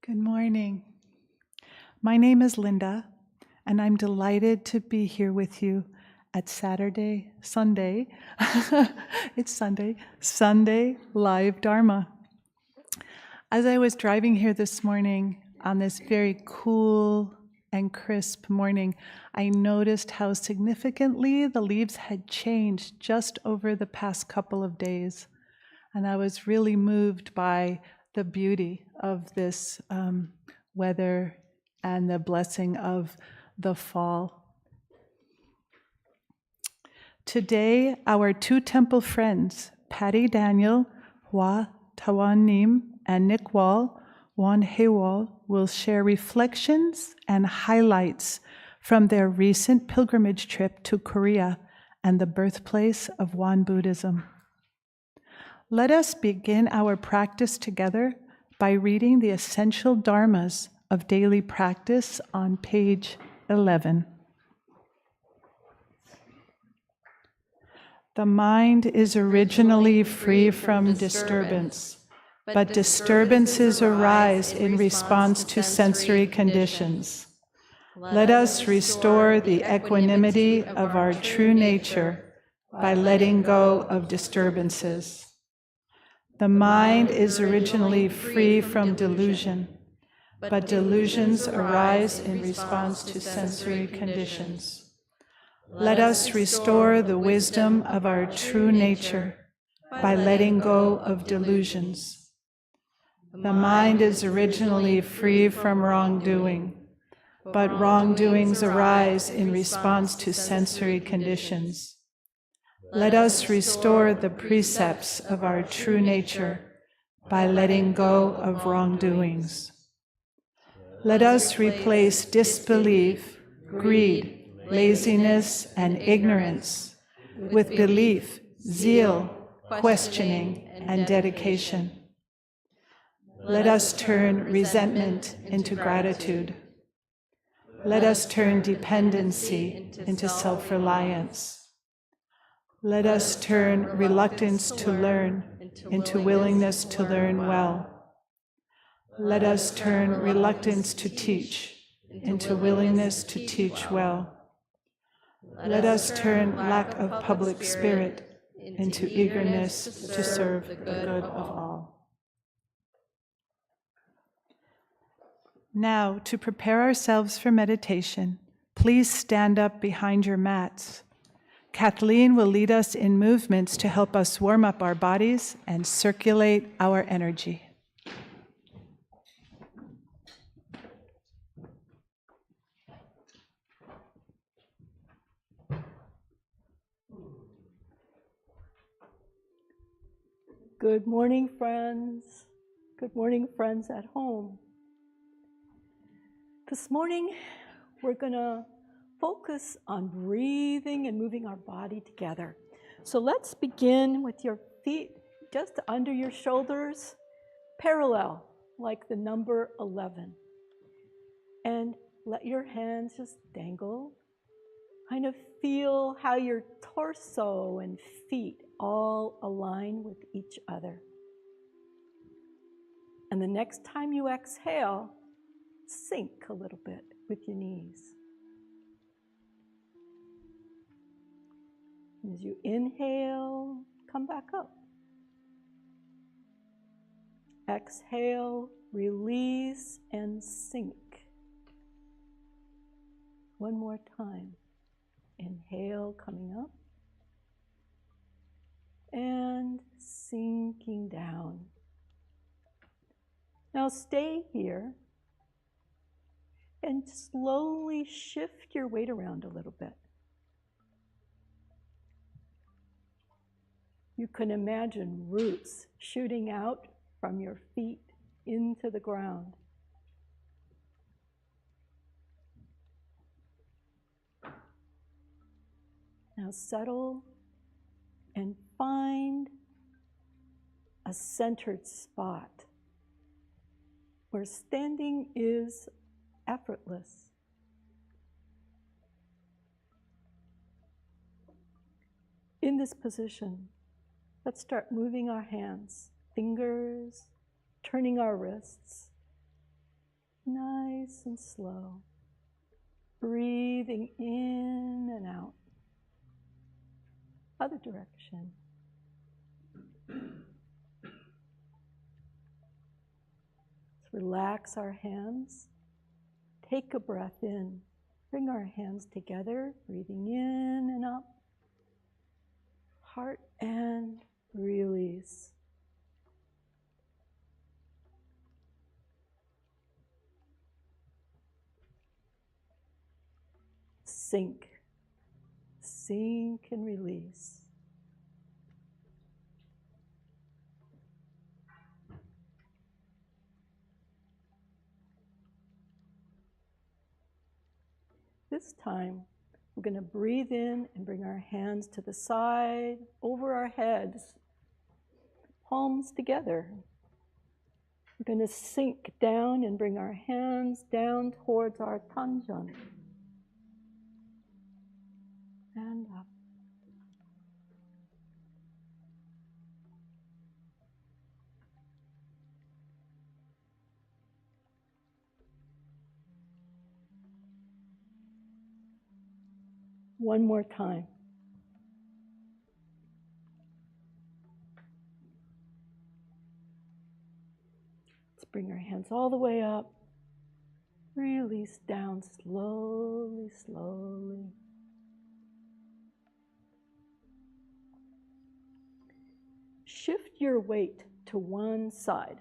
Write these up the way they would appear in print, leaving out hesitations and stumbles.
Good morning. My name is Linda, and I'm delighted to be here with you at Sunday, it's Sunday Live Dharma. As I was driving here this morning on this very cool and crisp morning, I noticed how significantly the leaves had changed just over the past couple of days. And I was really moved by the beauty of this weather and the blessing of the fall. Today, our two temple friends, Patty Daniel, Hua Tawan Nim, and Nick Wall, Won Wall, will share reflections and highlights from their recent pilgrimage trip to Korea and the birthplace of Won Buddhism. Let us begin our practice together by reading the essential dharmas of daily practice on page 11. The mind is originally free from disturbance, but disturbances arise in response to sensory conditions. Let us restore the equanimity of our true nature by letting go of disturbances. The mind is originally free from delusion, but delusions arise in response to sensory conditions. Let us restore the wisdom of our true nature by letting go of delusions. The mind is originally free from wrongdoing, but wrongdoings arise in response to sensory conditions. Let us restore the precepts of our true nature by letting go of wrongdoings. Let us replace disbelief, greed, laziness, and ignorance with belief, zeal, questioning, and dedication. Let us turn resentment into gratitude. Let us turn dependency into self-reliance. Let us turn reluctance to learn into willingness to learn well. Let us turn reluctance to teach into willingness to teach well. Let us turn lack of public spirit into eagerness to serve the good of all. Now, to prepare ourselves for meditation, please stand up behind your mats. Kathleen will lead us in movements to help us warm up our bodies and circulate our energy. Good morning, friends. Good morning, friends at home. This morning, we're going to focus on breathing and moving our body together. So let's begin with your feet just under your shoulders, parallel, like the number 11. And let your hands just dangle. Kind of feel how your torso and feet all align with each other. And the next time you exhale, sink a little bit with your knees. As you inhale, come back up. Exhale, release, and sink. One more time. Inhale, coming up. And sinking down. Now stay here and slowly shift your weight around a little bit. You can imagine roots shooting out from your feet into the ground. Now settle and find a centered spot where standing is effortless. In this position, let's start moving our hands, fingers, turning our wrists, Nice and slow. Breathing in and out. Other direction. Let's relax our hands. Take a breath in. Bring our hands together, breathing in and up. Heart and release. Sink. Sink and release. This time, we're going to breathe in and bring our hands to the side, over our heads, palms together. We're going to sink down and bring our hands down towards our tanjan. And up. One more time. Let's bring our hands all the way up. Release down slowly, slowly. Shift your weight to one side.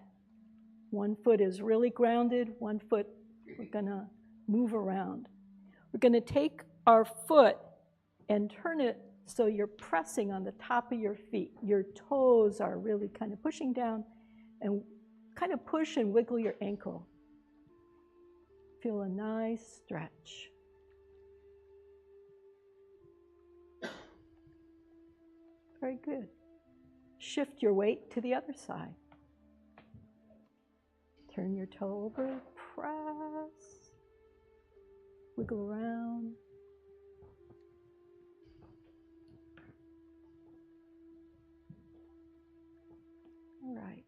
One foot is really grounded, one foot we're going to move around. We're going to take our foot and turn it so you're pressing on the top of your feet. Your toes are really kind of pushing down, and kind of push and wiggle your ankle. Feel a nice stretch. Very good. Shift your weight to the other side. Turn your toe over, press, wiggle around. All right.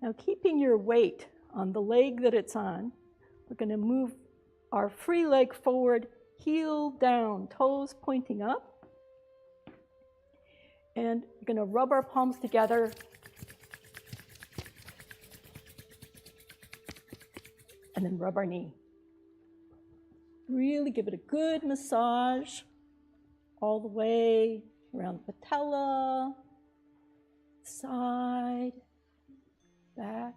Now, keeping your weight on the leg that it's on, we're going to move our free leg forward, heel down, toes pointing up. And we're going to rub our palms together. And then rub our knee. Really give it a good massage all the way around the patella, side, back.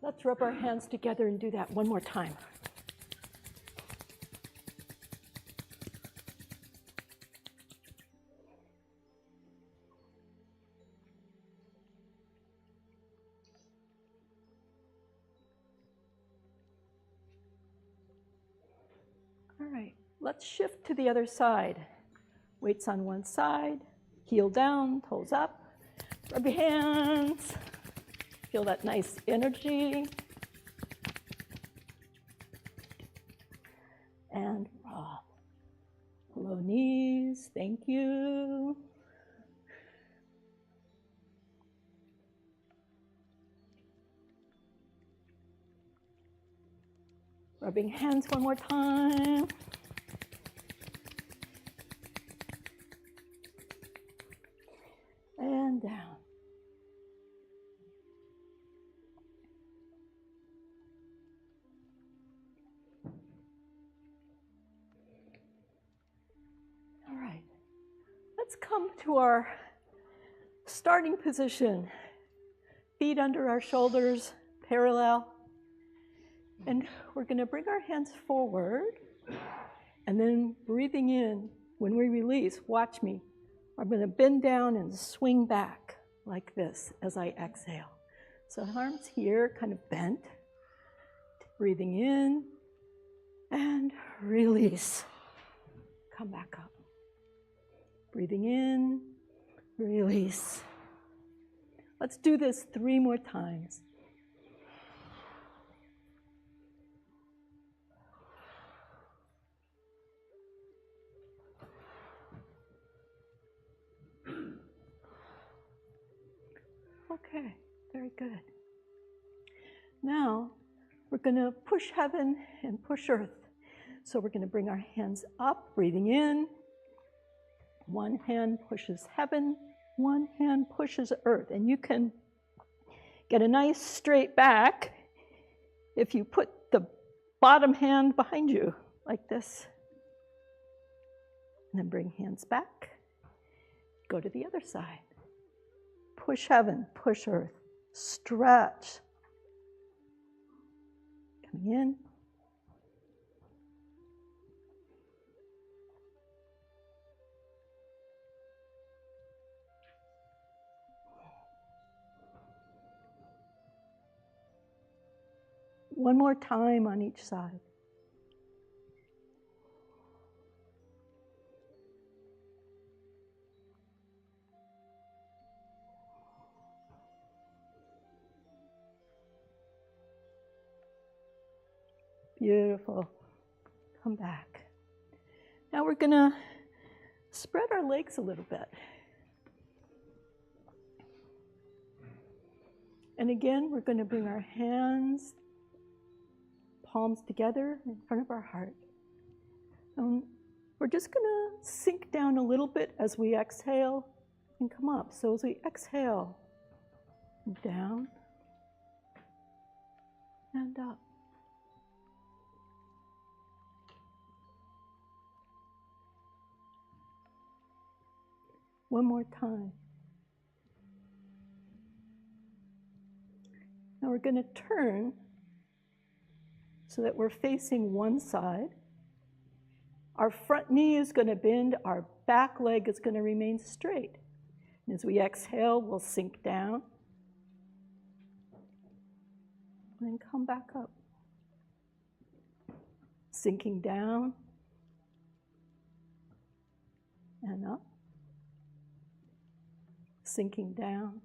Let's rub our hands together and do that one more time. All right, let's shift to the other side. Weights on one side, heel down, toes up. Rub your hands. Feel that nice energy. And rub. Low knees, thank you. Rubbing hands one more time. And down. All right. Let's come to our starting position. Feet under our shoulders, parallel. And we're going to bring our hands forward, and then breathing in, when we release, watch me. I'm going to bend down and swing back like this as I exhale. So arms here, kind of bent. Breathing in and release. Come back up. Breathing in, release. Let's do this 3 more times. Very good. Now, we're going to push heaven and push earth. So we're going to bring our hands up, breathing in. One hand pushes heaven, one hand pushes earth. And you can get a nice straight back if you put the bottom hand behind you, like this. And then bring hands back. Go to the other side. Push heaven, push earth. Stretch. Coming in. One more time on each side. Beautiful. Come back. Now we're going to spread our legs a little bit. And again, we're going to bring our hands, palms together in front of our heart. We're just going to sink down a little bit as we exhale and come up. So as we exhale, down and up. One more time. Now we're going to turn so that we're facing one side. Our front knee is going to bend, our back leg is going to remain straight. And as we exhale, we'll sink down and then come back up. Sinking down and up. Sinking down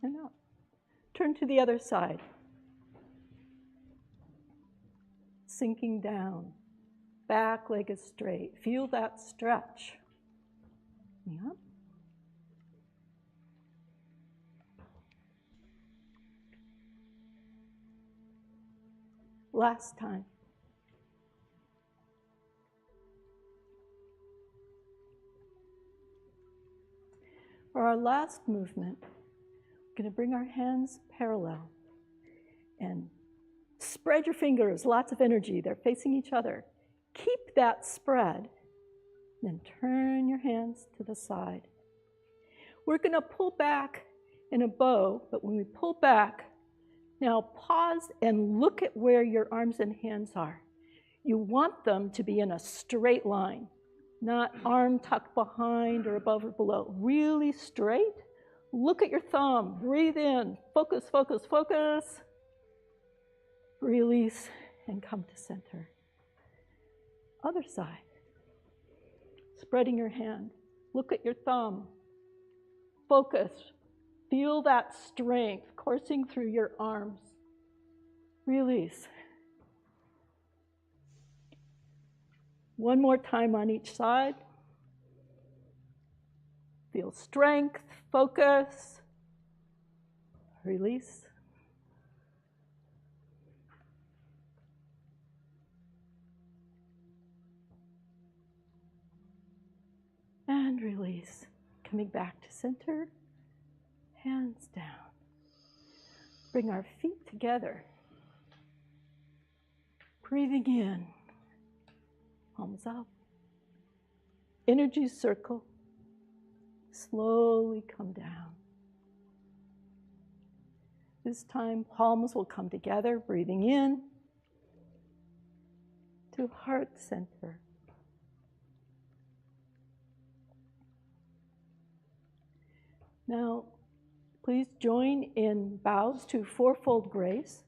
and up. Turn to the other side. Sinking down. Back leg is straight. Feel that stretch. Yep. Last time. For our last movement, we're going to bring our hands parallel and spread your fingers, lots of energy. They're facing each other. Keep that spread, then turn your hands to the side. We're going to pull back in a bow, but when we pull back, now pause and look at where your arms and hands are. You want them to be in a straight line. Not arm tucked behind or above or below. Really straight. Look at your thumb. Breathe in. Focus, focus, focus. Release and come to center. Other side. Spreading your hand. Look at your thumb. Focus. Feel that strength coursing through your arms. Release. One more time on each side. Feel strength, focus, release. And release. Coming back to center, hands down. Bring our feet together. Breathing in. Palms up. Energy circle. Slowly come down. This time, palms will come together, breathing in to heart center. Now, please join in bows to fourfold grace.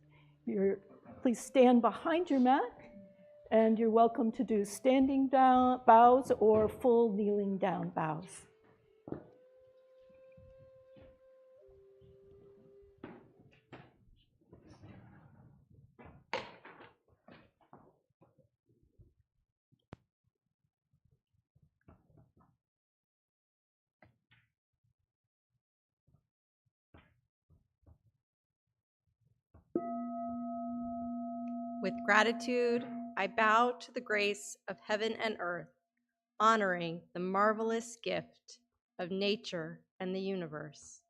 Please stand behind your mat. And you're welcome to do standing down bows or full kneeling down bows. With gratitude, I bow to the grace of heaven and earth, honoring the marvelous gift of nature and the universe.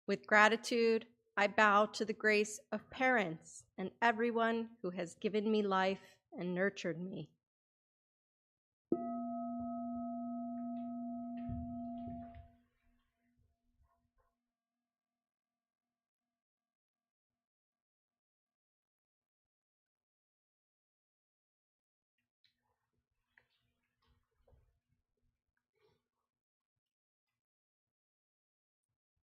With gratitude, I bow to the grace of parents and everyone who has given me life and nurtured me.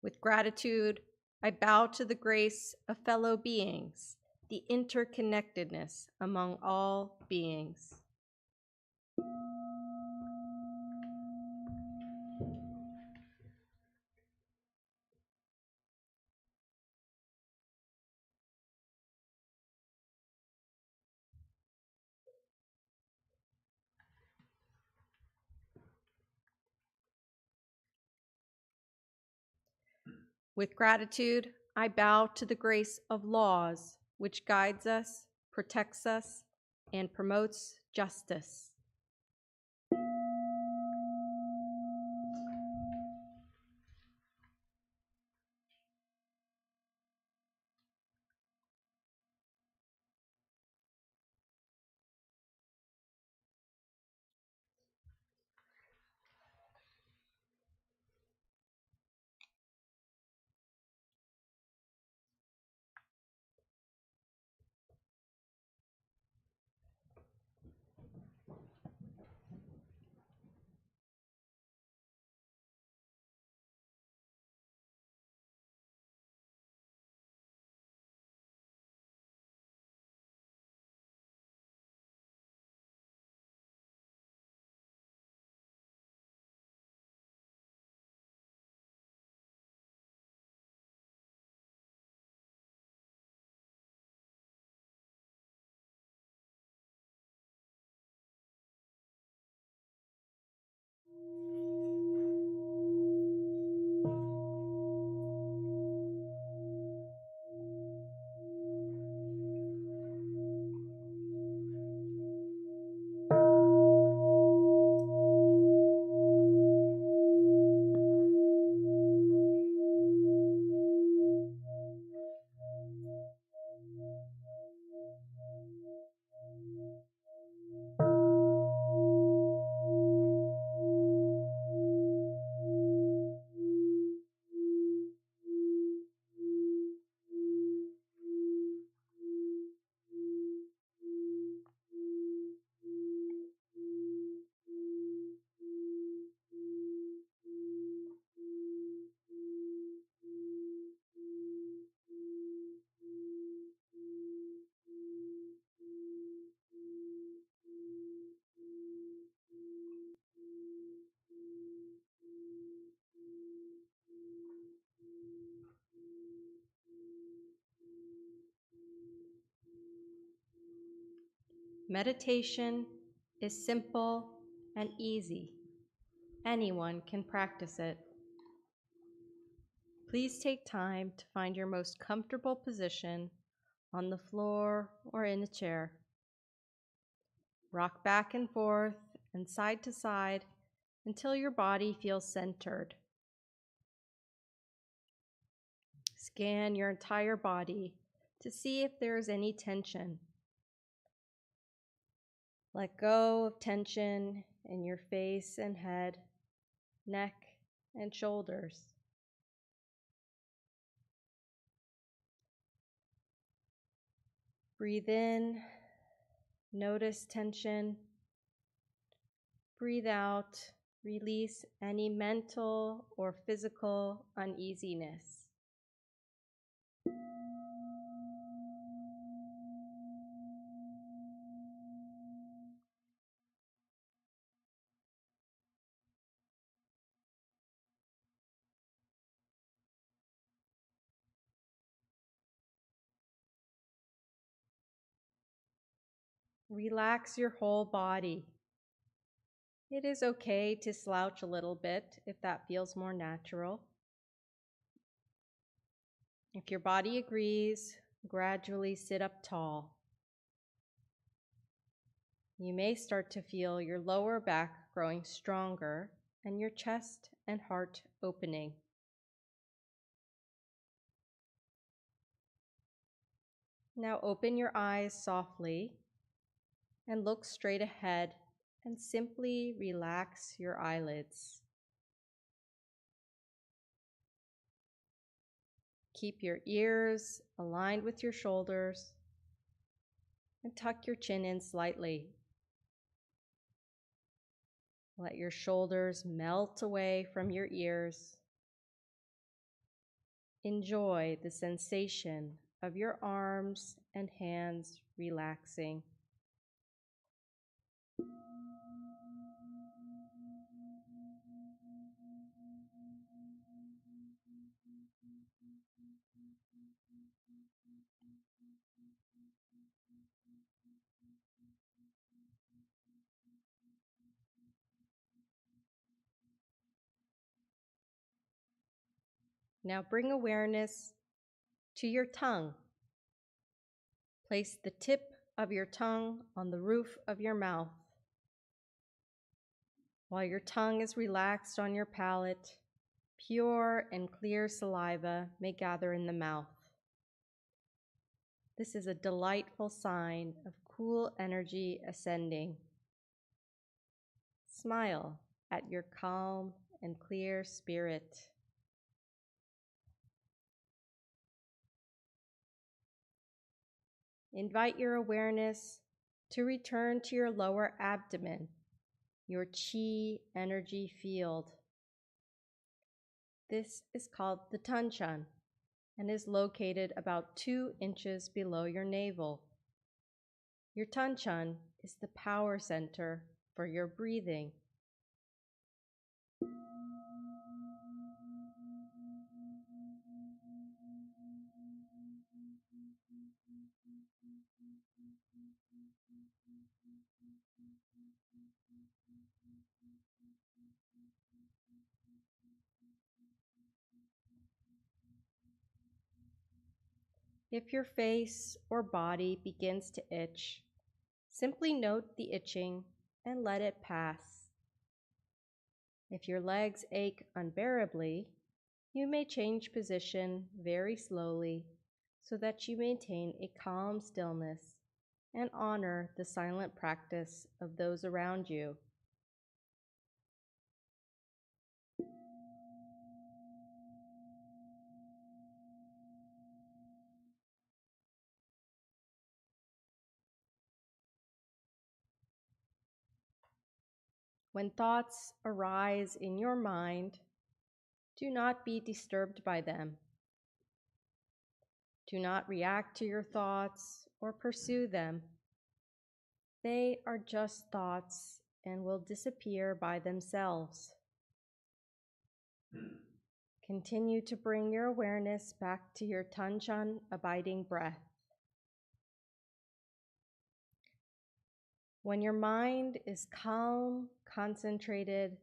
With gratitude, I bow to the grace of fellow beings, the interconnectedness among all beings. With gratitude, I bow to the grace of laws, which guides us, protects us, and promotes justice. Meditation is simple and easy. Anyone can practice it. Please take time to find your most comfortable position on the floor or in a chair. Rock back and forth and side to side until your body feels centered. Scan your entire body to see if there is any tension. Let go of tension in your face and head, neck and shoulders. Breathe in, notice tension. Breathe out, release any mental or physical uneasiness. relax your whole body. It is okay to slouch a little bit if that feels more natural. If your body agrees, gradually sit up tall. You may start to feel your lower back growing stronger and your chest and heart opening. Now open your eyes softly and look straight ahead and simply relax your eyelids. Keep your ears aligned with your shoulders and tuck your chin in slightly. Let your shoulders melt away from your ears. Enjoy the sensation of your arms and hands relaxing. Now bring awareness to your tongue. Place the tip of your tongue on the roof of your mouth. While your tongue is relaxed on your palate, pure and clear saliva may gather in the mouth. This is a delightful sign of cool energy ascending. Smile at your calm and clear spirit. Invite your awareness to return to your lower abdomen, your Qi energy field. This is called the Tanshan and is located about 2 inches below your navel. Your Tanshan is the power center for your breathing. If your face or body begins to itch, simply note the itching and let it pass. If your legs ache unbearably, you may change position very slowly so that you maintain a calm stillness and honor the silent practice of those around you. When thoughts arise in your mind, do not be disturbed by them. Do not react to your thoughts or pursue them. They are just thoughts and will disappear by themselves. Continue to bring your awareness back to your Tanshan abiding breath. When your mind is calm, concentrated,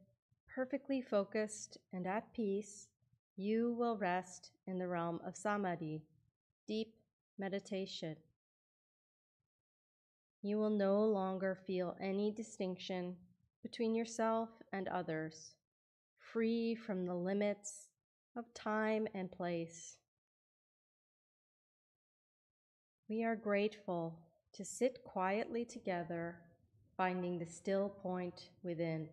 perfectly focused, and at peace, you will rest in the realm of samadhi, deep meditation. You will no longer feel any distinction between yourself and others, free from the limits of time and place. We are grateful to sit quietly together, finding the still point within.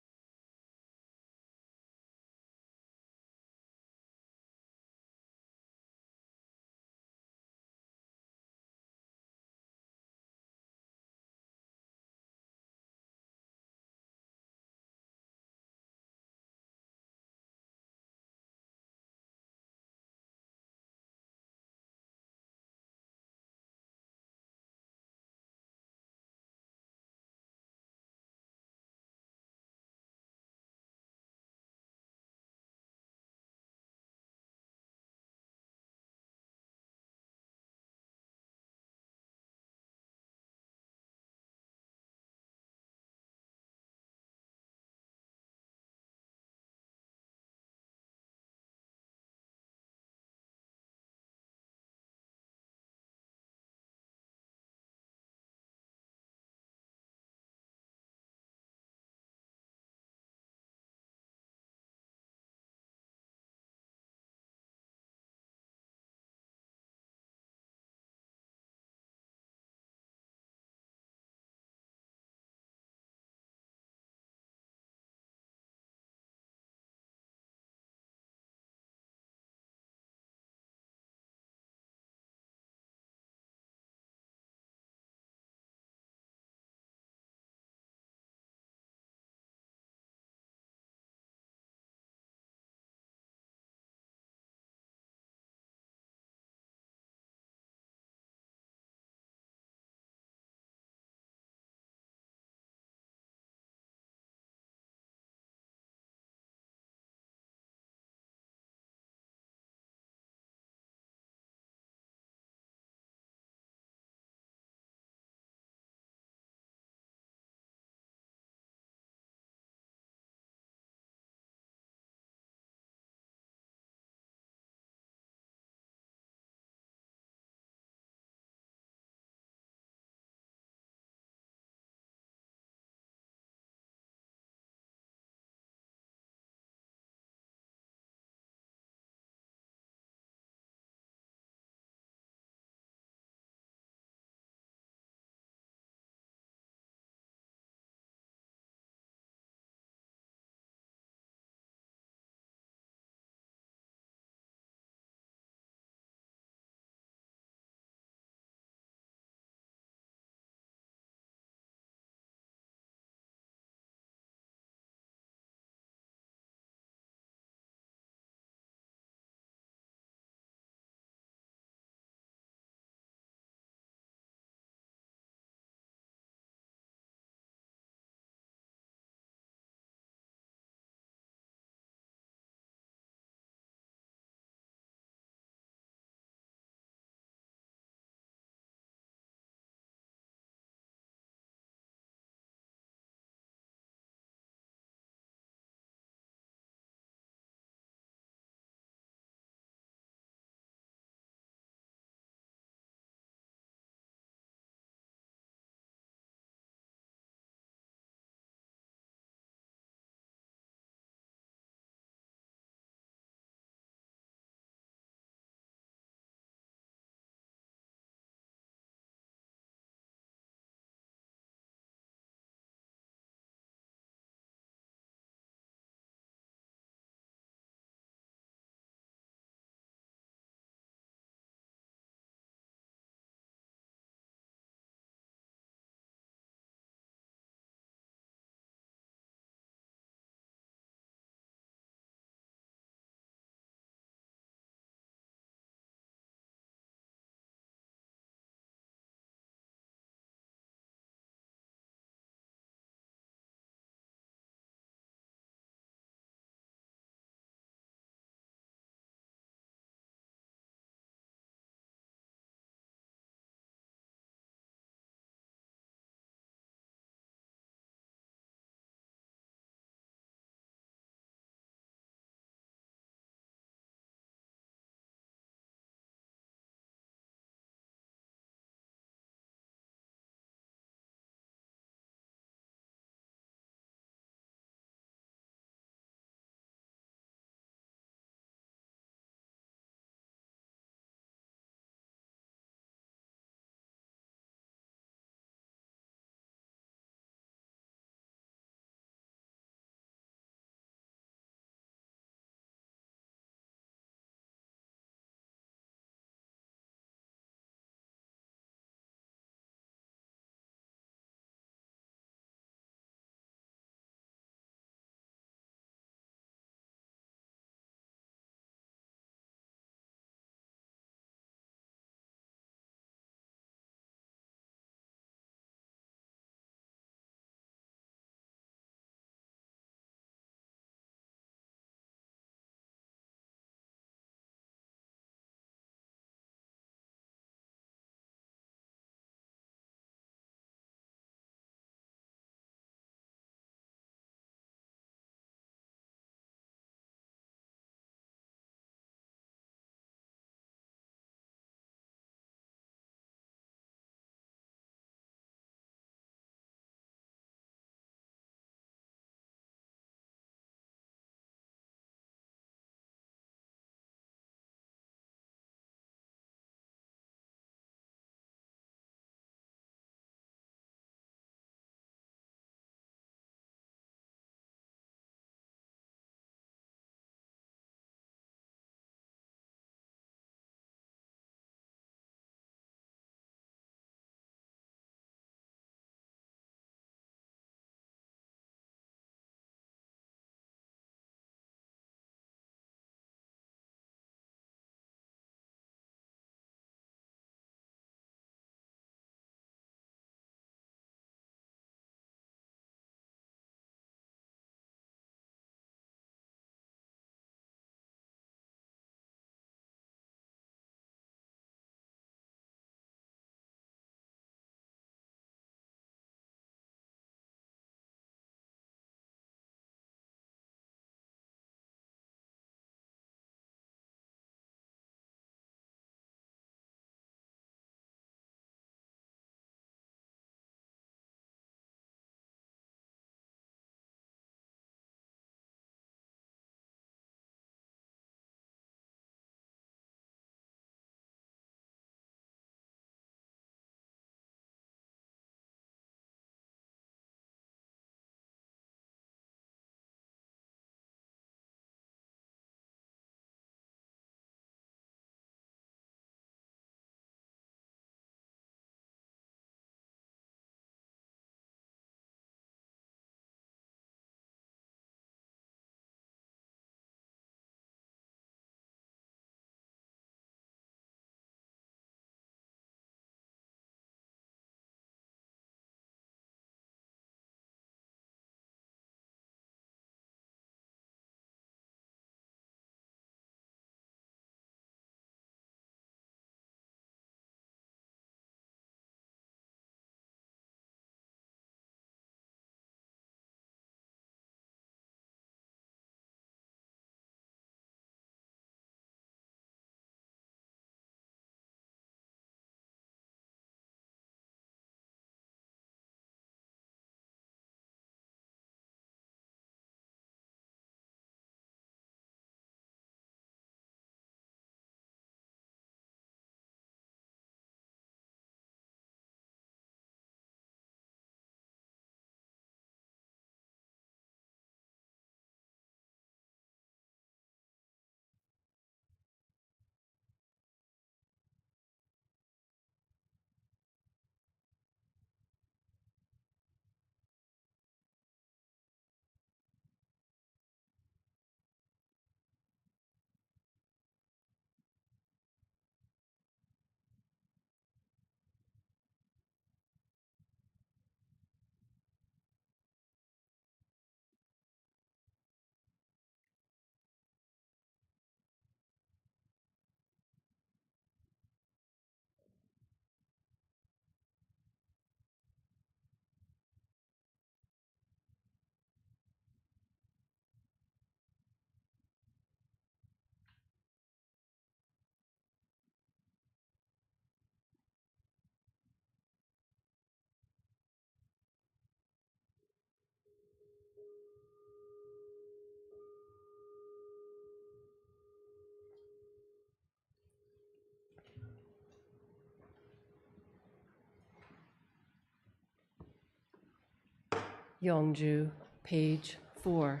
Yongju, page 4.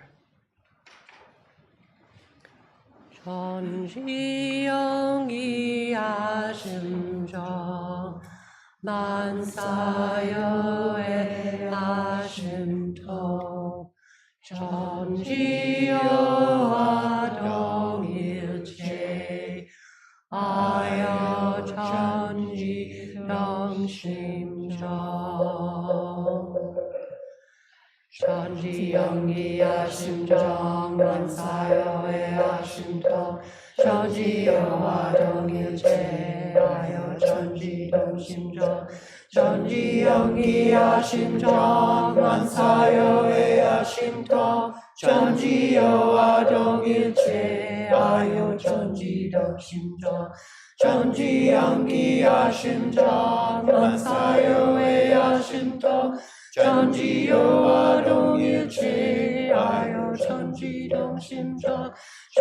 전지 영이 아심정 만사여의 아심통 전지여와 동일체 아여 전지 영심정 전지영기 아심정 만사여의 아심통 전지여와 동일체 아여 전지동심정 전지영기 아심정 만사여의 아심통 전지여와 동일체 아여 전지동심정 전지영기 아심정 만사여의 아심통 전지여와 동일체 아여 전지동심정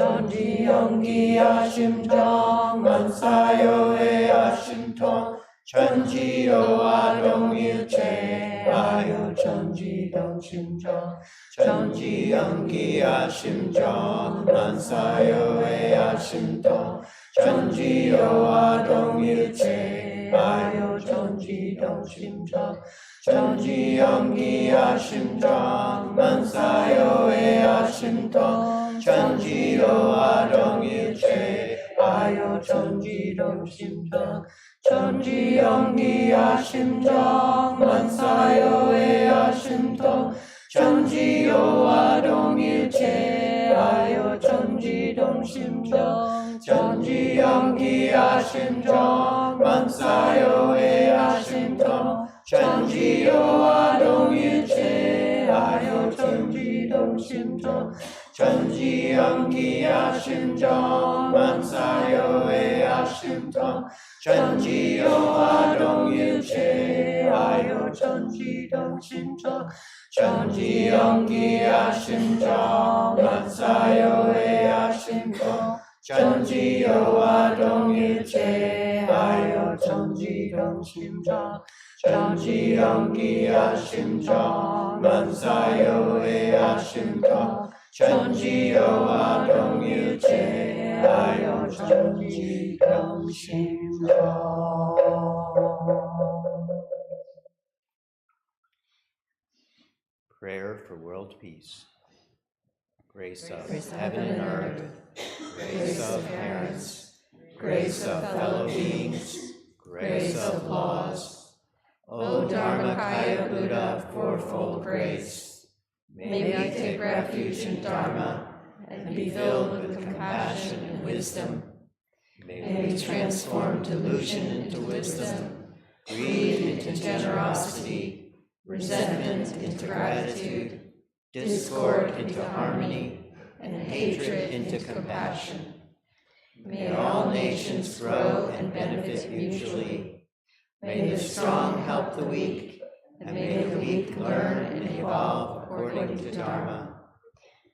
전지영기 아심정 만사여의 아심통 전지여와 동일체 아여 전지동심정 전지영기 아심정 만사여의 아심통 전지여와 동일체 아여 전지동심정 전지영기 아심정 만사여의 아심통 전지여와 동일체 아여 전지동심정 전지영기 아심정 만사여의 아심통 전지여와 동일체 아여 전지동심정 전지영기 아심정 만사여의 아심통 전지여와 동일체 아여 전지동심정 전지영기 아심정 만사여의 아심통 전지여와 동일체 아여 전지동심정 전지영기 아심정 만사여의 아심통 전지여와 동일체 아여 전지동심정 전지영기 아심정 만사여의 아심통 전지여와 동일체 아여 전지동심정. Prayer for world peace. Grace of heaven and earth, grace of parents, grace of fellow beings, grace of laws. O Dharmakaya Buddha, fourfold grace, may we take refuge in Dharma and be filled with compassion and wisdom. May we transform delusion into wisdom, greed into generosity, resentment into gratitude, discord into harmony, and hatred into compassion. May all nations grow and benefit mutually. May the strong help the weak, and may the weak learn and evolve according to Dharma.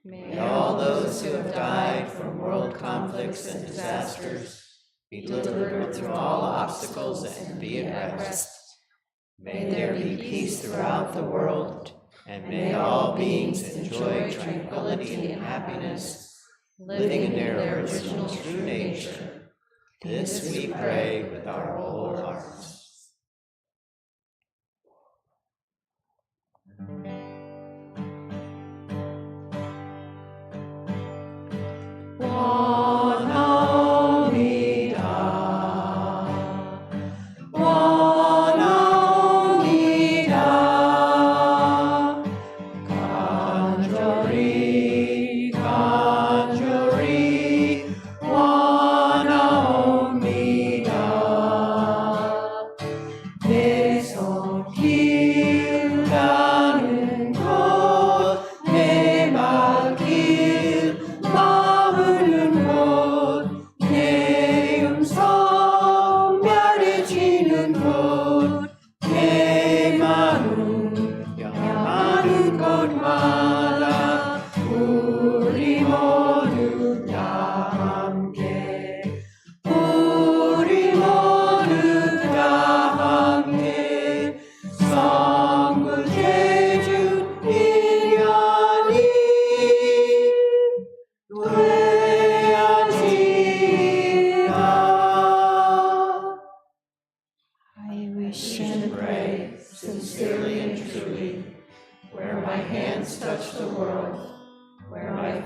May all those who have died from world conflicts and disasters be delivered through all obstacles and be at rest. May there be peace throughout the world, and may all beings enjoy tranquility and happiness, living in their original true nature. This we pray with our whole hearts.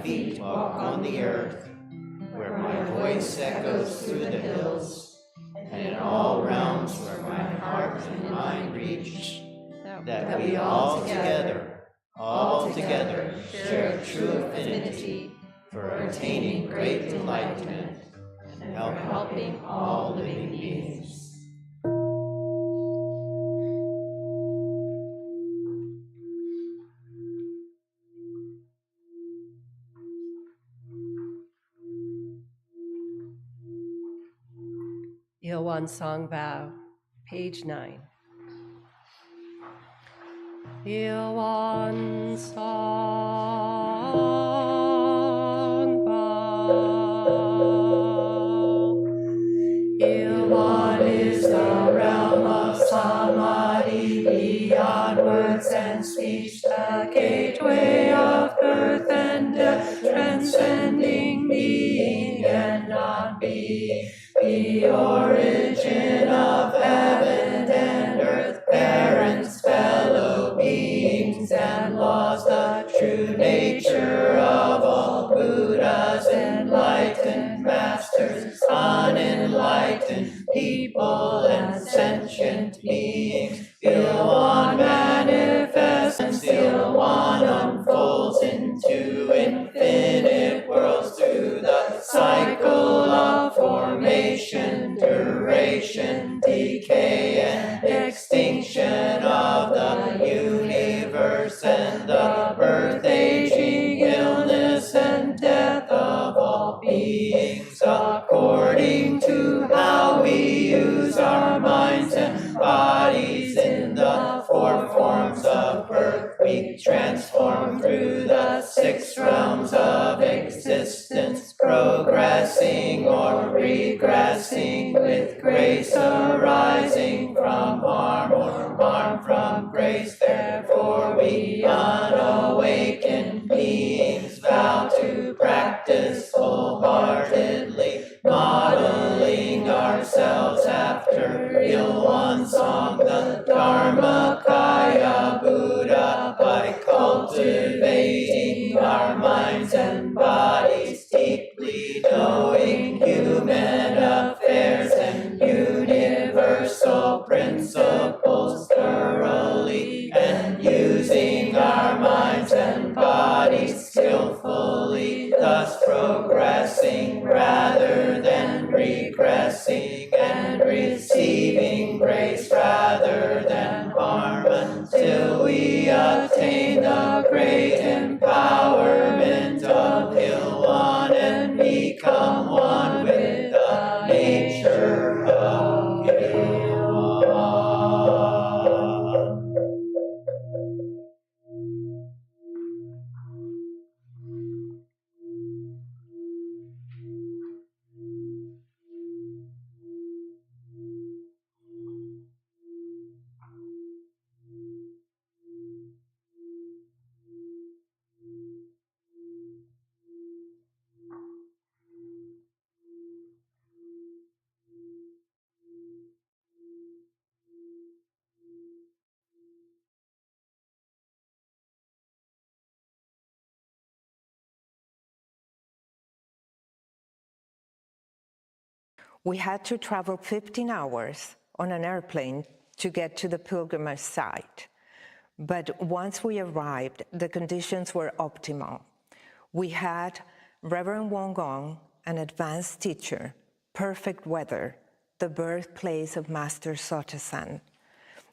feet walk on the earth, where my voice echoes through the hills, and in all realms where my heart and mind reach, that we all together share true affinity for attaining great enlightenment and helping all living beings. Ilwan Song Vow, page 9. Ilwan Song Vow. Ilwan is the realm of samadhi, beyond words and speech, the gateway of birth and death, transcending being and non-being, the origin of heaven and earth, parents, fellow beings and laws, the true nature of all Buddhas, enlightened masters, unenlightened people, and sentient beings. Ilwan manifests and Ilwan unfolds into infinite worlds through the cycle of formation, duration, decay, and extinction of the universe, and the birth, aging, illness, and death of all beings, according to how we use our minds and bodies. In the four forms of birth, we transform through the 6 realms of existence, progressing or regressing, with grace arising from harm or harm from grace. Therefore we unawakened beings vow to practice wholeheartedly, modeling ourselves after Ilwan Song, the Dharmakaya Buddha, by cultivating our minds and bodies deeply, knowing human affairs and universal principles thoroughly, and using our minds and bodies skillfully, thus progressing rather than regressing, and receiving grace rather than harm, until we attain the great empowerment of Ilwan and become one with the nature of Ilwan. We had to travel 15 hours on an airplane to get to the pilgrimage site. But once we arrived, the conditions were optimal. We had Reverend Won Gong, an advanced teacher, perfect weather, the birthplace of Master Sotasan,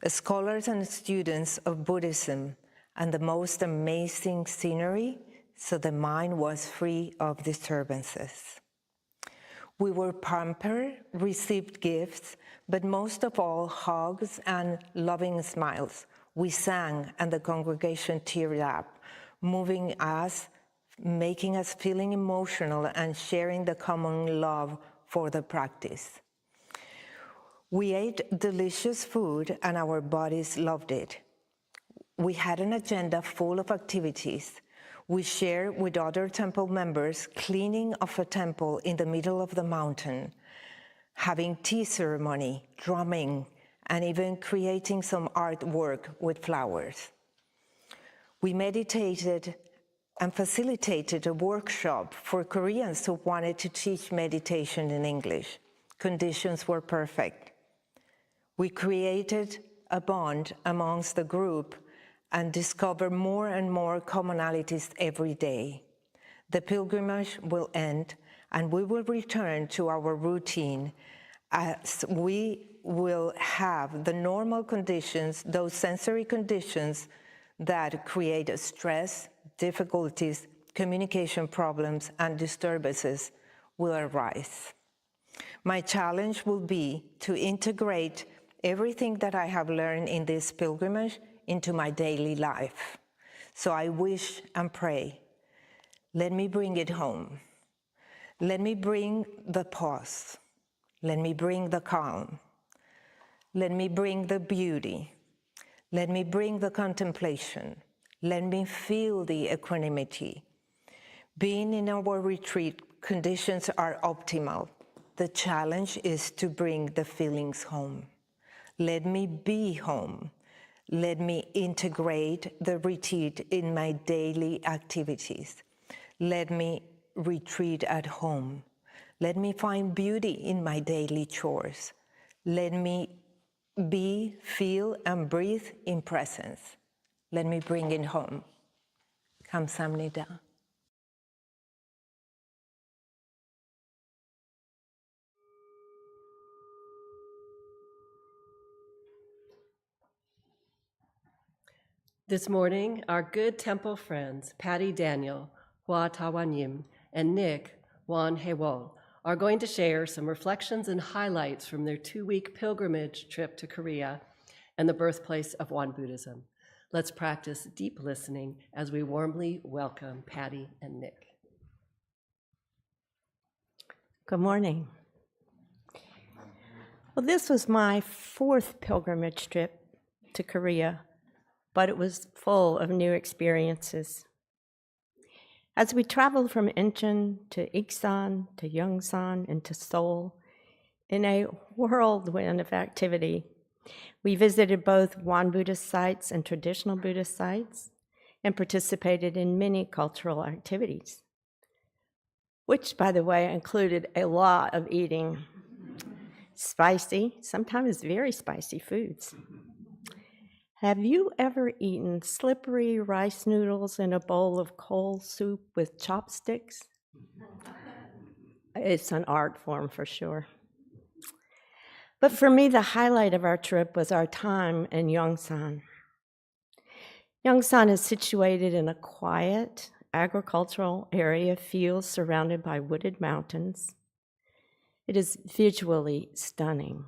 scholars and students of Buddhism, and the most amazing scenery, so the mind was free of disturbances. We were pampered, received gifts, but most of all, hugs and loving smiles. We sang, and the congregation teared up, moving us, making us feeling emotional, and sharing the common love for the practice. We ate delicious food, and our bodies loved it. We had an agenda full of activities. We shared with other temple members cleaning of a temple in the middle of the mountain, having tea ceremony, drumming, and even creating some artwork with flowers. We meditated and facilitated a workshop for Koreans who wanted to teach meditation in English. Conditions were perfect. We created a bond amongst the group and discovered more and more commonalities every day. The pilgrimage will end, and we will return to our routine as we will have the normal conditions, those sensory conditions that create stress, difficulties, communication problems, and disturbances will arise. My challenge will be to integrate everything that I have learned in this pilgrimage into my daily life. So I wish and pray, let me bring it home. Let me bring the pause. Let me bring the calm. Let me bring the beauty. Let me bring the contemplation. Let me feel the equanimity. Being in our retreat, conditions are optimal. The challenge is to bring the feelings home. Let me be home. Let me integrate the retreat in my daily activities. Let me retreat at home. Let me find beauty in my daily chores. Let me be, feel, and breathe in presence. Let me bring it home. Kamsahamnida. This morning, our good temple friends, Patty Daniel, Hua Tawanyim, and Nick Wan Hewol, are going to share some reflections and highlights from their 2-week pilgrimage trip to Korea and the birthplace of Won Buddhism. Let's practice deep listening as we warmly welcome Patty and Nick. Good morning. Well, this was my 4th pilgrimage trip to Korea, but it was full of new experiences. As we traveled from Incheon to Iksan to Yongsan and to Seoul, in a whirlwind of activity, we visited both Won Buddhist sites and traditional Buddhist sites and participated in many cultural activities, which, by the way, included a lot of eating spicy, sometimes very spicy foods. Have you ever eaten slippery rice noodles in a bowl of cold soup with chopsticks? It's an art form for sure. But for me, the highlight of our trip was our time in Yongsan. Yongsan is situated in a quiet agricultural area, fields surrounded by wooded mountains. It is visually stunning.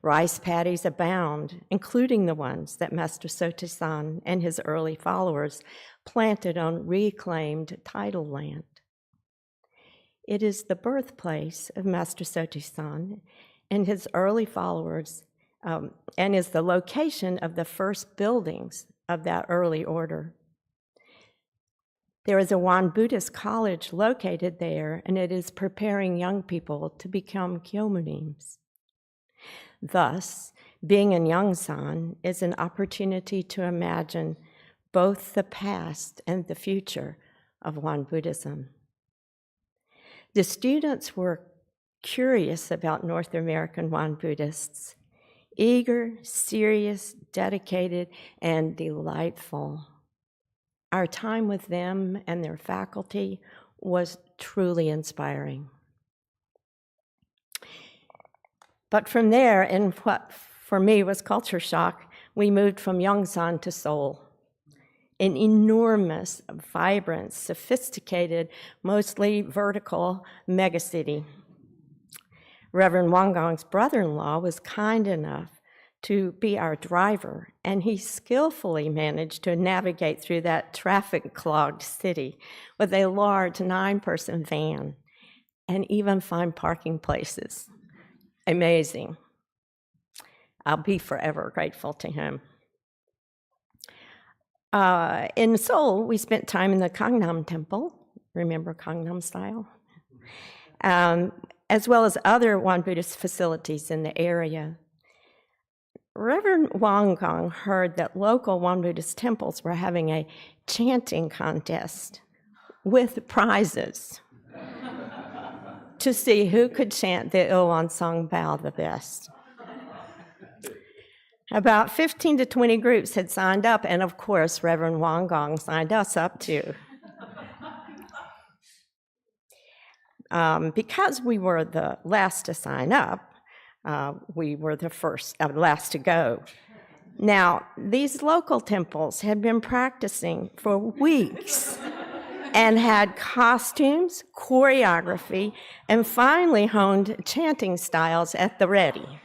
Rice paddies abound, including the ones that Master Sotaesan and his early followers planted on reclaimed tidal land. It is the birthplace of Master Sotaesan and his early followers, and is the location of the first buildings of that early order. There is a Won Buddhist college located there, and it is preparing young people to become Kyomunims. Thus, being in Yongsan is an opportunity to imagine both the past and the future of Won Buddhism. The students were curious about North American Won Buddhists, eager, serious, dedicated, and delightful. Our time with them and their faculty was truly inspiring. But from there, in what for me was culture shock, we moved from Yongsan to Seoul, an enormous, vibrant, sophisticated, mostly vertical megacity. Reverend Won Gong's brother-in-law was kind enough to be our driver, and he skillfully managed to navigate through that traffic-clogged city with a large 9-person van and even find parking places. Amazing. I'll be forever grateful to him. In Seoul, we spent time in the Gangnam Temple, remember Gangnam style? As well as other Won Buddhist facilities in the area. Reverend Won Gong heard that local Won Buddhist temples were having a chanting contest with prizes to see who could chant the Ilwan Song Bao the best. About 15 to 20 groups had signed up, and of course, Reverend Won Gong signed us up too. Because we were the last to sign up, we were the last to go. Now, these local temples had been practicing for weeks and had costumes, choreography, and finally honed chanting styles at the ready.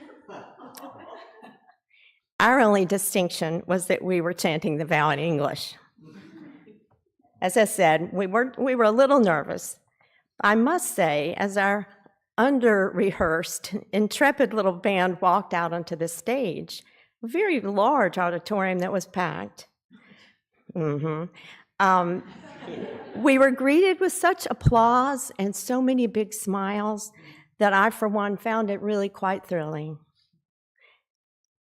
Our only distinction was that we were chanting the vow in English. As I said, we were a little nervous. I must say, as our under-rehearsed, intrepid little band walked out onto the stage, a very large auditorium that was packed, we were greeted with such applause and so many big smiles that I, for one, found it really quite thrilling.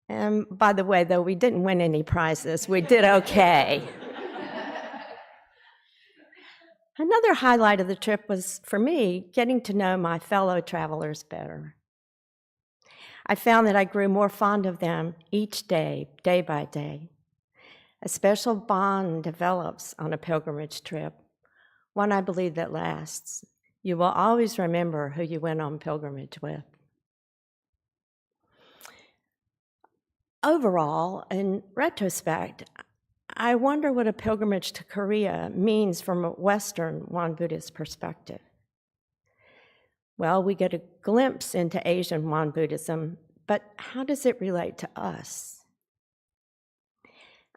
And by the way, though, we didn't win any prizes. We did okay. Another highlight of the trip was, for me, getting to know my fellow travelers better. I found that I grew more fond of them each day, day by day. A special bond develops on a pilgrimage trip, one I believe that lasts. You will always remember who you went on pilgrimage with. Overall, in retrospect, I wonder what a pilgrimage to Korea means from a Western Won Buddhist perspective. Well, we get a glimpse into Asian Won Buddhism, but how does it relate to us?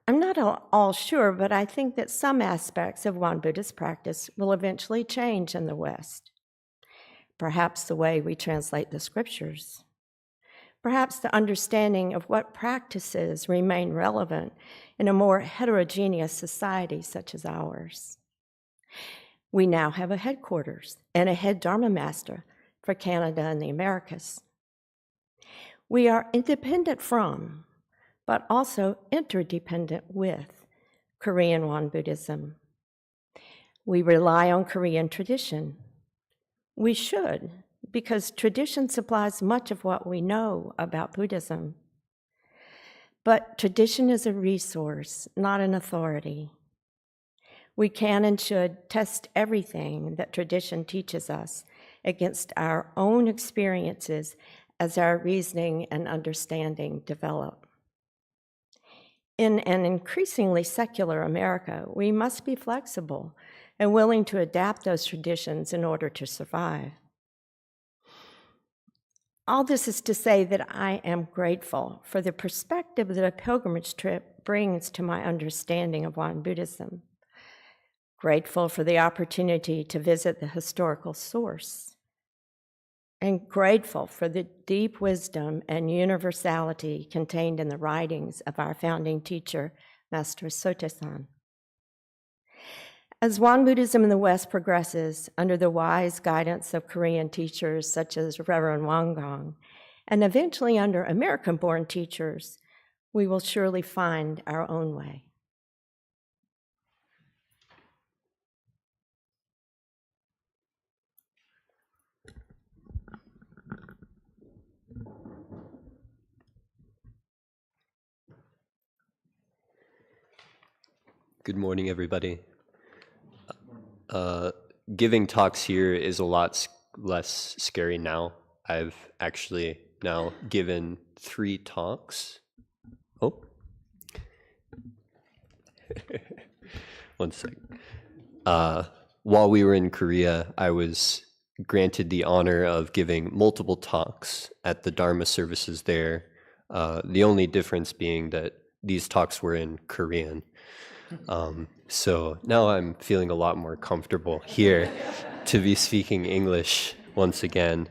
I'm not all sure, but I think that some aspects of Won Buddhist practice will eventually change in the West. Perhaps the way we translate the scriptures. Perhaps the understanding of what practices remain relevant in a more heterogeneous society such as ours. We now have a headquarters and a head Dharma master for Canada and the Americas. We are independent from, but also interdependent with, Korean Won Buddhism. We rely on Korean tradition. We should, because tradition supplies much of what we know about Buddhism. But tradition is a resource, not an authority. We can and should test everything that tradition teaches us against our own experiences as our reasoning and understanding develop. In an increasingly secular America, we must be flexible and willing to adapt those traditions in order to survive. All this is to say that I am grateful for the perspective that a pilgrimage trip brings to my understanding of Won Buddhism. Grateful for the opportunity to visit the historical source. And grateful for the deep wisdom and universality contained in the writings of our founding teacher, Master Sotaesan. As Won Buddhism in the West progresses under the wise guidance of Korean teachers such as Reverend Won Gong, and eventually under American-born teachers, we will surely find our own way. Good morning, everybody. Giving talks here is a lot less scary now. I've actually now given 3 talks. Oh. One second. While we were in Korea, I was granted the honor of giving multiple talks at the Dharma services there. The only difference being that these talks were in Korean. So now I'm feeling a lot more comfortable here to be speaking English once again.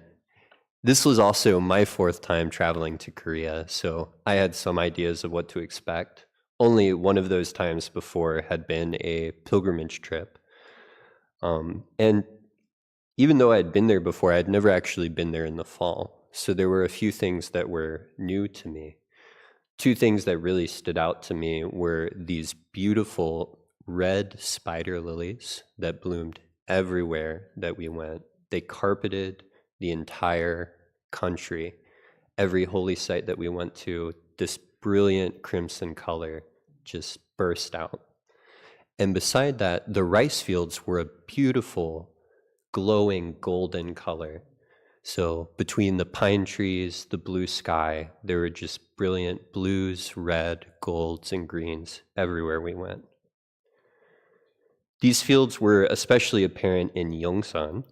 This was also my 4th time traveling to Korea, so I had some ideas of what to expect. Only one of those times before had been a pilgrimage trip. And even though I had been there before, I had never actually been there in the fall. So there were a few things that were new to me. Two things that really stood out to me were these beautiful red spider lilies that bloomed everywhere that we went. They carpeted the entire country. Every holy site that we went to, this brilliant crimson color just burst out. And beside that, the rice fields were a beautiful, glowing golden color. So between the pine trees, the blue sky, there were just brilliant blues, red, golds, and greens everywhere we went. These fields were especially apparent in Yongsan,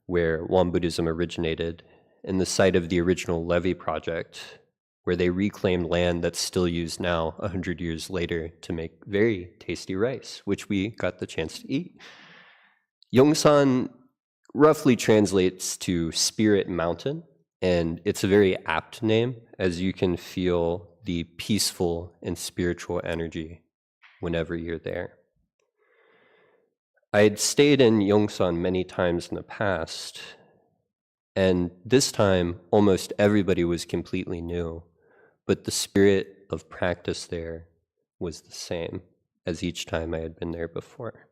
where Won Buddhism originated, and the site of the original levee project, where they reclaimed land that's still used now 100 years later to make very tasty rice, which we got the chance to eat. Yongsan roughly translates to Spirit Mountain, and it's a very apt name, as you can feel the peaceful and spiritual energy whenever you're there. I had stayed in Yongsan many times in the past, and this time almost everybody was completely new, but the spirit of practice there was the same as each time I had been there before.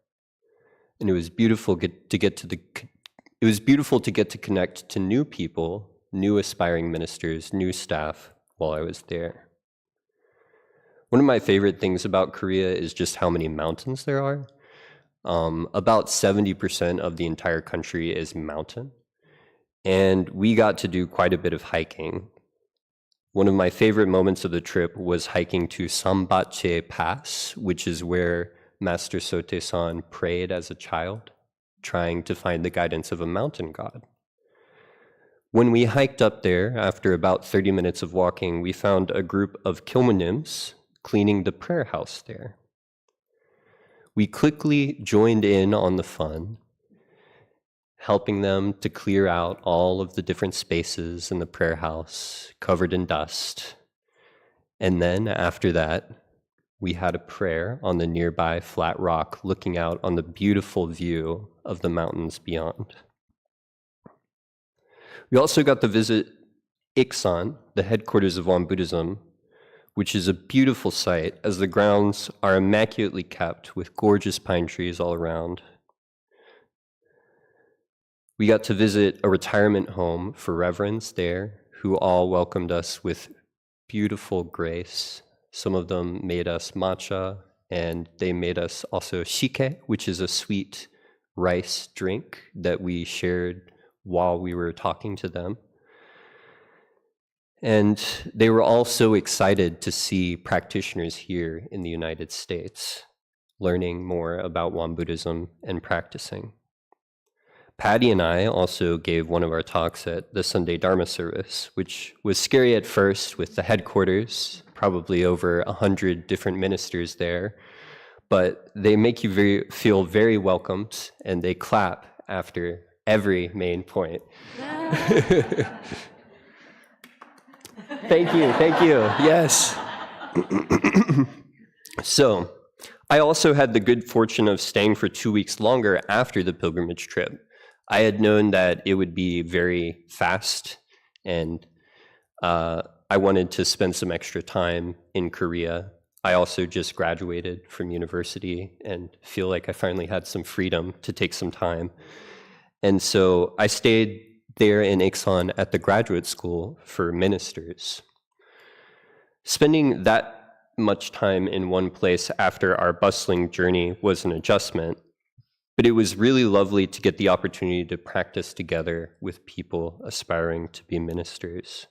And it was beautiful to get to connect to new people, new aspiring ministers, new staff while I was there. One of my favorite things about Korea is just how many mountains there are. About 70% of the entire country is mountain, and we got to do quite a bit of hiking. One of my favorite moments of the trip was hiking to Sambache Pass, which is where Master Sote-san prayed as a child, trying to find the guidance of a mountain god. When we hiked up there, after about 30 minutes of walking, we found a group of Kilmunims cleaning the prayer house there. We quickly joined in on the fun, helping them to clear out all of the different spaces in the prayer house covered in dust. And then after that, we had a prayer on the nearby flat rock looking out on the beautiful view of the mountains beyond. We also got to visit Iksan, the headquarters of Won Buddhism, which is a beautiful site as the grounds are immaculately kept with gorgeous pine trees all around. We got to visit a retirement home for reverends there who all welcomed us with beautiful grace. Some of them made us matcha, and they made us also shike, which is a sweet rice drink that we shared while we were talking to them. And they were all so excited to see practitioners here in the United States, learning more about Won Buddhism and practicing. Patty and I also gave one of our talks at the Sunday Dharma service, which was scary at first with the headquarters, probably over 100 different ministers there, but they make you feel very welcomed, and they clap after every main point. Thank you, yes. So, I also had the good fortune of staying for 2 weeks longer after the pilgrimage trip. I had known that it would be very fast, and I wanted to spend some extra time in Korea. I also just graduated from university and feel like I finally had some freedom to take some time. And so I stayed there in Iksan at the graduate school for ministers. Spending that much time in one place after our bustling journey was an adjustment, but it was really lovely to get the opportunity to practice together with people aspiring to be ministers.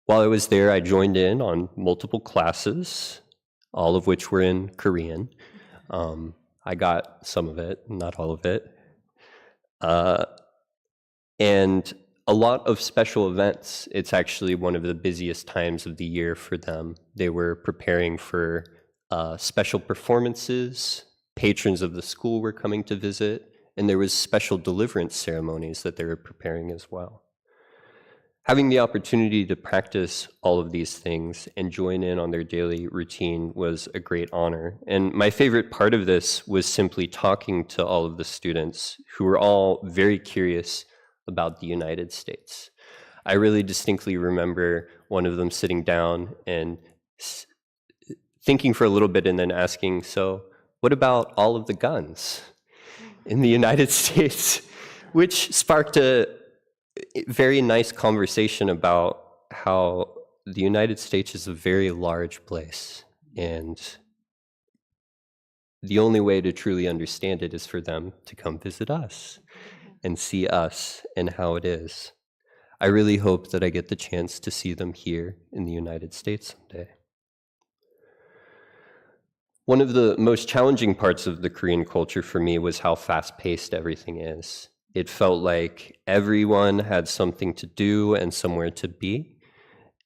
While I was there, I joined in on multiple classes, all of which were in Korean. I got some of it, not all of it. And a lot of special events. It's actually one of the busiest times of the year for them. They were preparing for special performances. Patrons of the school were coming to visit, and there was special deliverance ceremonies that they were preparing as well. Having the opportunity to practice all of these things and join in on their daily routine was a great honor. And my favorite part of this was simply talking to all of the students who were all very curious about the United States. I really distinctly remember one of them sitting down and thinking for a little bit and then asking, so what about all of the guns in the United States? Which sparked a very nice conversation about how the United States is a very large place, and the only way to truly understand it is for them to come visit us and see us and how it is. I really hope that I get the chance to see them here in the United States someday. One of the most challenging parts of the Korean culture for me was how fast-paced everything is. It felt like everyone had something to do and somewhere to be,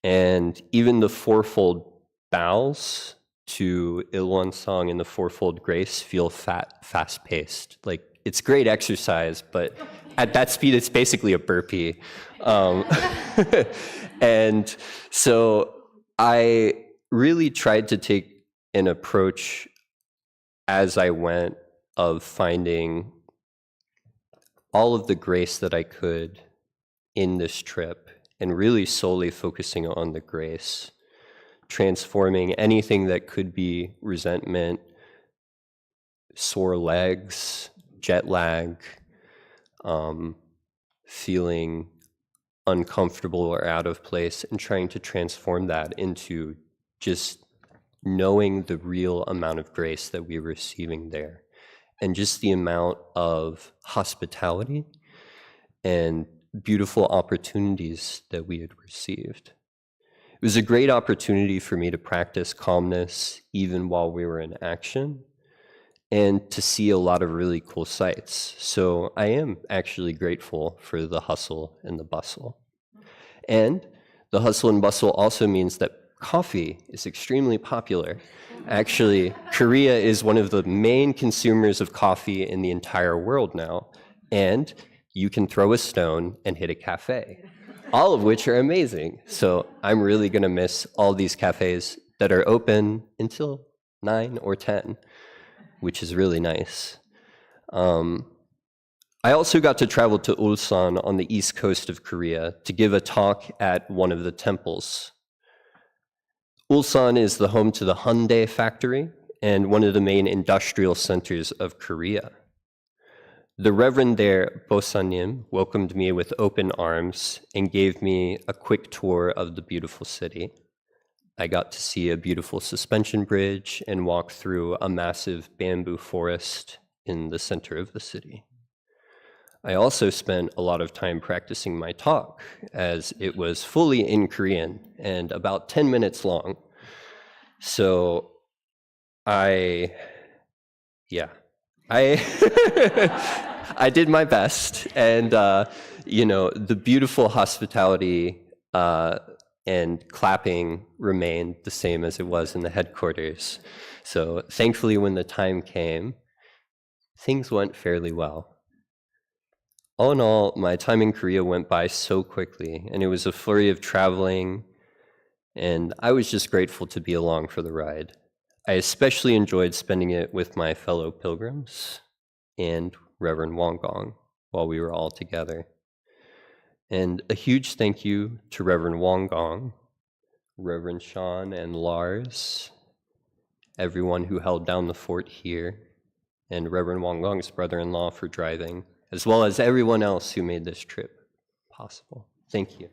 and even the fourfold bows to Ilwon-song and the fourfold grace feel fast-paced. Like, it's great exercise, but at that speed, it's basically a burpee. And so I really tried to take an approach as I went of finding all of the grace that I could in this trip and really solely focusing on the grace, transforming anything that could be resentment, sore legs, jet lag, feeling uncomfortable or out of place, and trying to transform that into just knowing the real amount of grace that we were receiving there, and just the amount of hospitality and beautiful opportunities that we had received. It was a great opportunity for me to practice calmness even while we were in action, and to see a lot of really cool sights. So I am actually grateful for the hustle and the bustle. And the hustle and bustle also means that coffee is extremely popular. Actually, Korea is one of the main consumers of coffee in the entire world now, and you can throw a stone and hit a cafe, all of which are amazing. So I'm really gonna miss all these cafes that are open until 9 or 10, which is really nice. I also got to travel to Ulsan on the east coast of Korea to give a talk at one of the temples. Ulsan is the home to the Hyundai factory and one of the main industrial centers of Korea. The Reverend there, Bosanim, welcomed me with open arms and gave me a quick tour of the beautiful city. I got to see a beautiful suspension bridge and walk through a massive bamboo forest in the center of the city. I also spent a lot of time practicing my talk, as it was fully in Korean and about 10 minutes long. So I did my best, and the beautiful hospitality and clapping remained the same as it was in the headquarters. So thankfully, when the time came, things went fairly well. All in all, my time in Korea went by so quickly, and it was a flurry of traveling, and I was just grateful to be along for the ride. I especially enjoyed spending it with my fellow pilgrims and Reverend Won Gong while we were all together. And a huge thank you to Reverend Won Gong, Reverend Sean and Lars, everyone who held down the fort here, and Reverend Won Gong's brother-in-law for driving, as well as everyone else who made this trip possible. Thank you.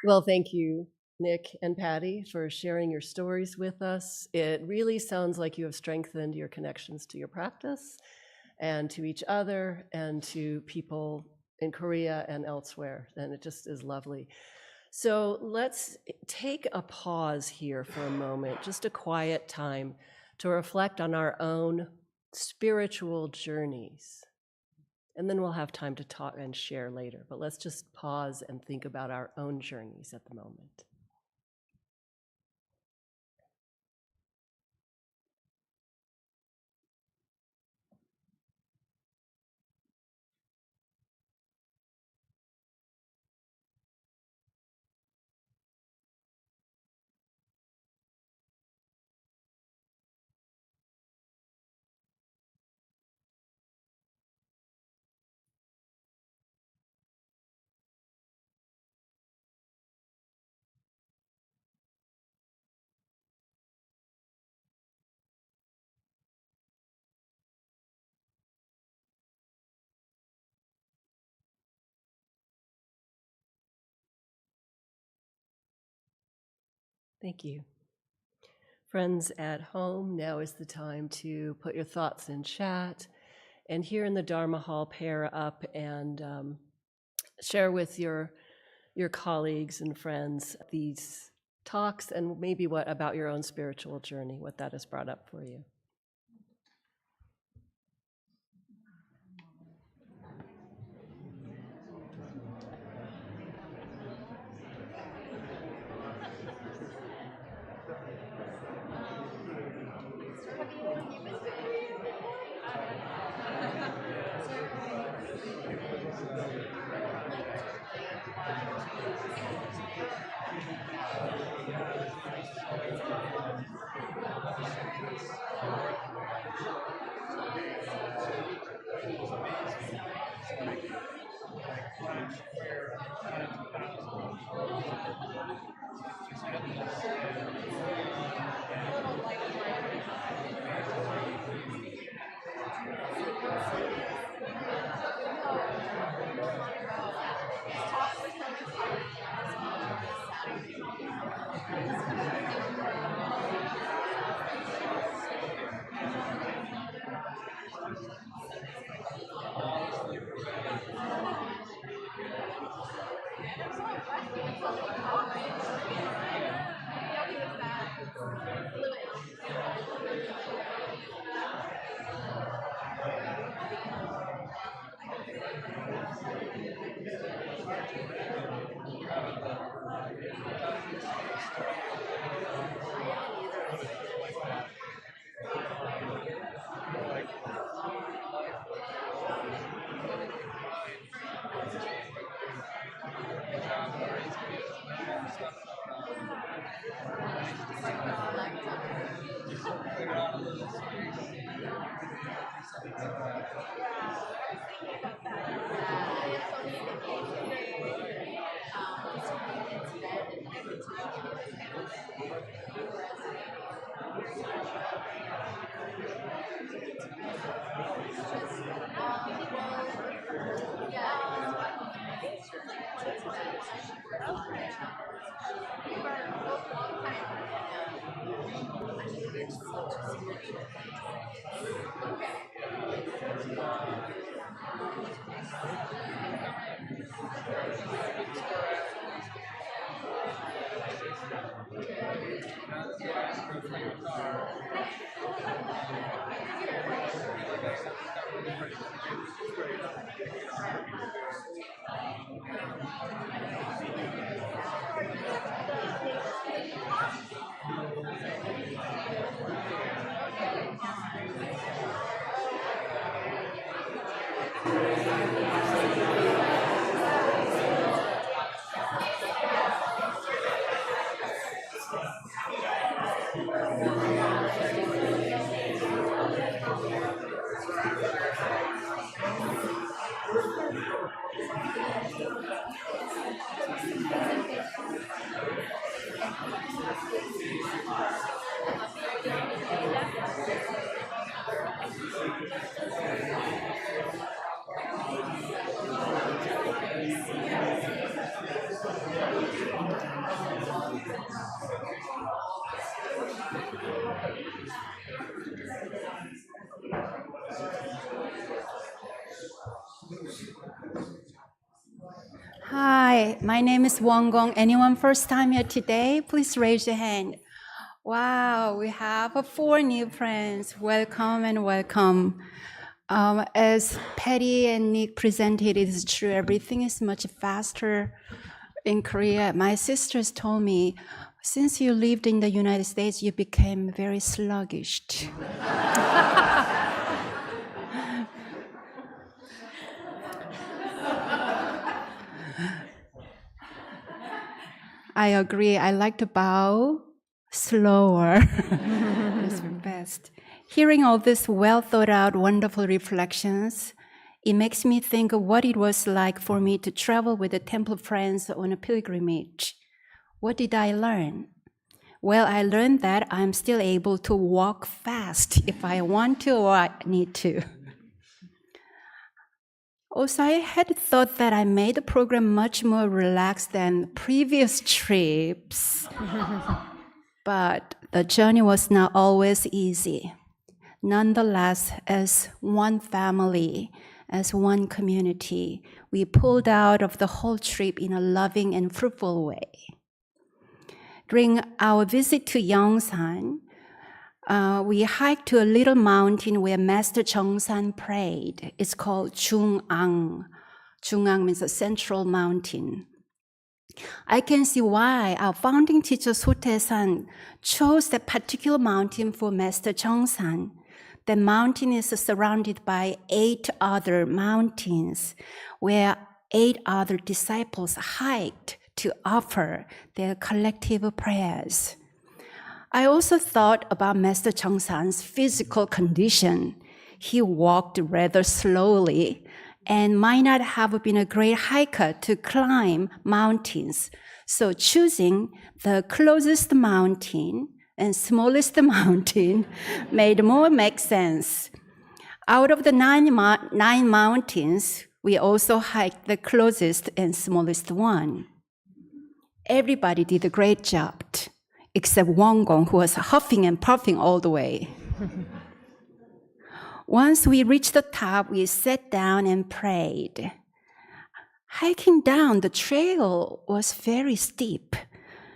Well, thank you, Nick and Patty, for sharing your stories with us. It really sounds like you have strengthened your connections to your practice and to each other and to people in Korea and elsewhere, and it just is lovely. So let's take a pause here for a moment, just a quiet time to reflect on our own spiritual journeys. And then we'll have time to talk and share later, but let's just pause and think about our own journeys at the moment. Thank you. Friends at home, now is the time to put your thoughts in chat. And here in the Dharma Hall, pair up and share with your colleagues and friends these talks and maybe what about your own spiritual journey, what that has brought up for you. Hi, my name is Won Gong. Anyone first time here today? Please raise your hand. Wow, we have 4 new friends. Welcome and welcome. As Patty and Nick presented, it is true. Everything is much faster in Korea. My sisters told me, since you lived in the United States, you became very sluggish. I agree. I like to bow slower. It's the best. Hearing all these well thought out, wonderful reflections, it makes me think of what it was like for me to travel with the temple friends on a pilgrimage. What did I learn? Well, I learned that I'm still able to walk fast if I want to or I need to. Also, I had thought that I made the program much more relaxed than previous trips. but the journey was not always easy. Nonetheless, as one family, as one community, we pulled out of the whole trip in a loving and fruitful way. During our visit to Yongsan, we hiked to a little mountain where Master Chongsan prayed. It's called Chung'ang. Chung'ang means a central mountain. I can see why our founding teacher Sotae-san chose that particular mountain for Master Chongsan. The mountain is surrounded by 8 other mountains where 8 other disciples hiked to offer their collective prayers. I also thought about Master Chongsan's physical condition. He walked rather slowly and might not have been a great hiker to climb mountains. So choosing the closest mountain and smallest mountain made more make sense. Out of the 9 mountains, we also hiked the closest and smallest one. Everybody did a great job, except Won Gong, who was huffing and puffing all the way. Once we reached the top, we sat down and prayed. Hiking down the trail was very steep,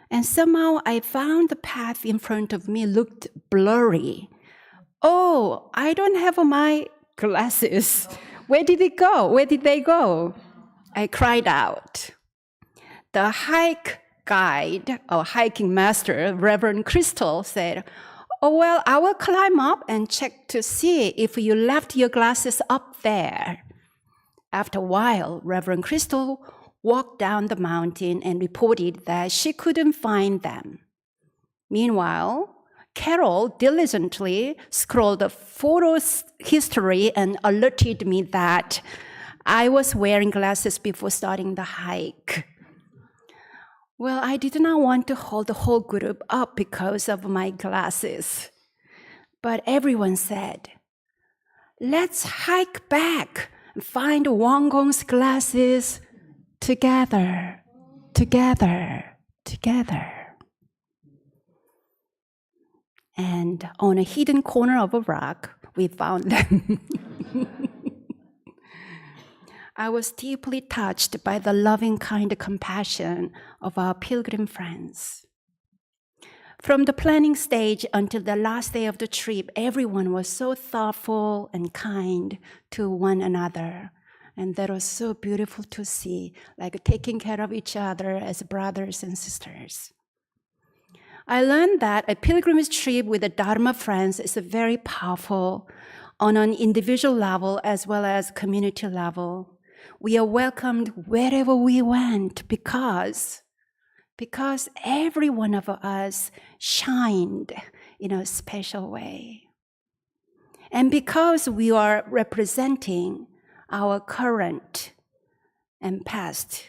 and somehow I found the path in front of me looked blurry. Oh, I don't have my glasses. Where did it go? Where did they go? I cried out. The hike guide or hiking master, Reverend Crystal, said, "Oh, well, I will climb up and check to see if you left your glasses up there." After a while, Reverend Crystal walked down the mountain and reported that she couldn't find them. Meanwhile, Carol diligently scrolled the photo history and alerted me that I was wearing glasses before starting the hike. Well, I did not want to hold the whole group up because of my glasses. But everyone said, "Let's hike back and find Won Gong's glasses together, together, together." And on a hidden corner of a rock, we found them. I was deeply touched by the loving kind compassion of our pilgrim friends. From the planning stage until the last day of the trip, everyone was so thoughtful and kind to one another. And that was so beautiful to see, like taking care of each other as brothers and sisters. I learned that a pilgrimage trip with the Dharma friends is very powerful on an individual level as well as community level. We are welcomed wherever we went because every one of us shined in a special way. And because we are representing our current and past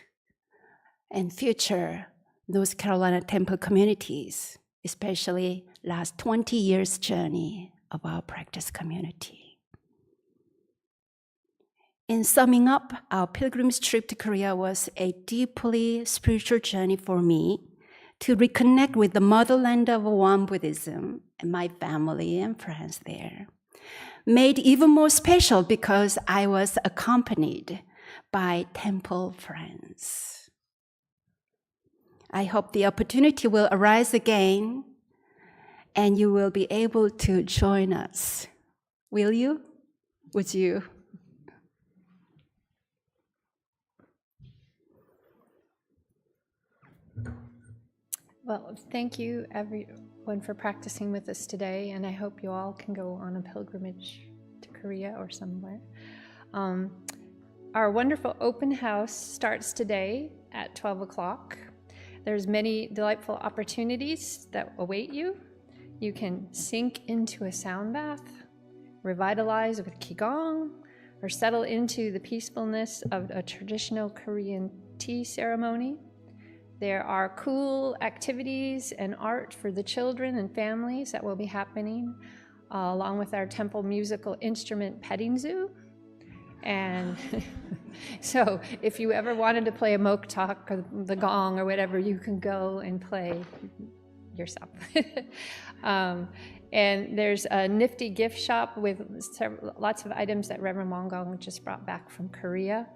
and future North Carolina temple communities, especially last 20 years journey of our practice community. In summing up, our pilgrimage trip to Korea was a deeply spiritual journey for me to reconnect with the motherland of Won Buddhism and my family and friends there. Made even more special because I was accompanied by temple friends. I hope the opportunity will arise again and you will be able to join us. Will you? Would you? Well, thank you everyone for practicing with us today, and I hope you all can go on a pilgrimage to Korea or somewhere. Our wonderful open house starts today at 12 o'clock. There's many delightful opportunities that await you. You can sink into a sound bath, revitalize with Qi Gong, or settle into the peacefulness of a traditional Korean tea ceremony. There are cool activities and art for the children and families that will be happening, along with our temple musical instrument petting zoo. And so if you ever wanted to play a mok talk or the gong or whatever, you can go and play yourself. And there's a nifty gift shop with lots of items that Reverend Won Gong just brought back from Korea.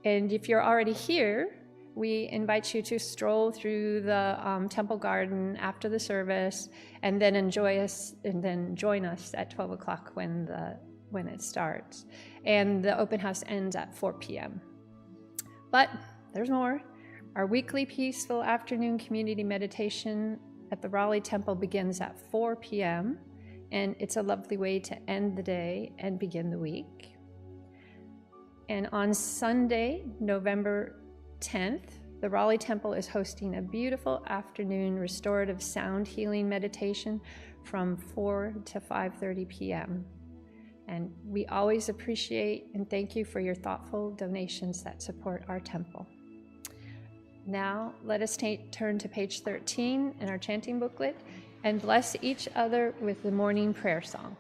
And if you're already here, we invite you to stroll through the temple garden after the service, and then join us at 12 o'clock when it starts. And the open house ends at 4 p.m. But there's more. Our weekly peaceful afternoon community meditation at the Raleigh Temple begins at 4 p.m. and it's a lovely way to end the day and begin the week. And on Sunday, November 10th, the Raleigh Temple is hosting a beautiful afternoon restorative sound healing meditation from 4 to 5:30 p.m. And we always appreciate and thank you for your thoughtful donations that support our temple. Now, let us turn to page 13 in our chanting booklet and bless each other with the morning prayer song.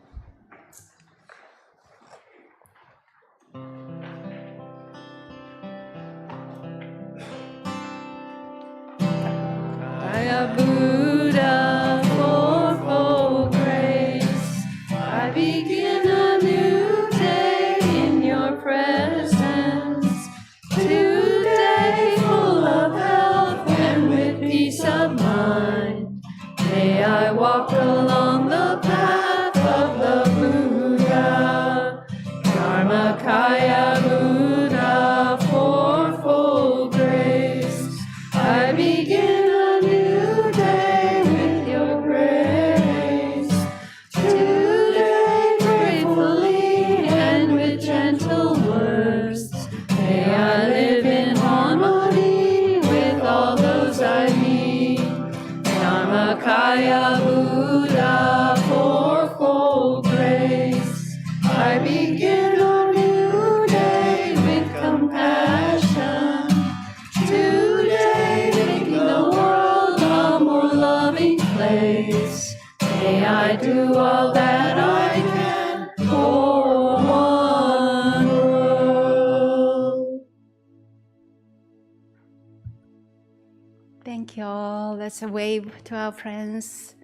Kaya Buddha, fourfold grace, I begin a new day in your presence. Today full of health and with peace of mind. May I walk along the path of the Buddha. Dharmakaya Buddha, fourfold grace, I begin a new day with your grace. Today gratefully and with gentle words, may I live in harmony with all those I meet. Dharmakaya Buddha, fourfold grace, I begin a new day with compassion. Today making the world a more loving place. May I do all that I can for one world. Thank you all. Let's wave to our friends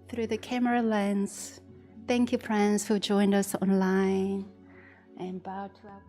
through the camera lens. Thank you, friends, who joined us online. And bow to our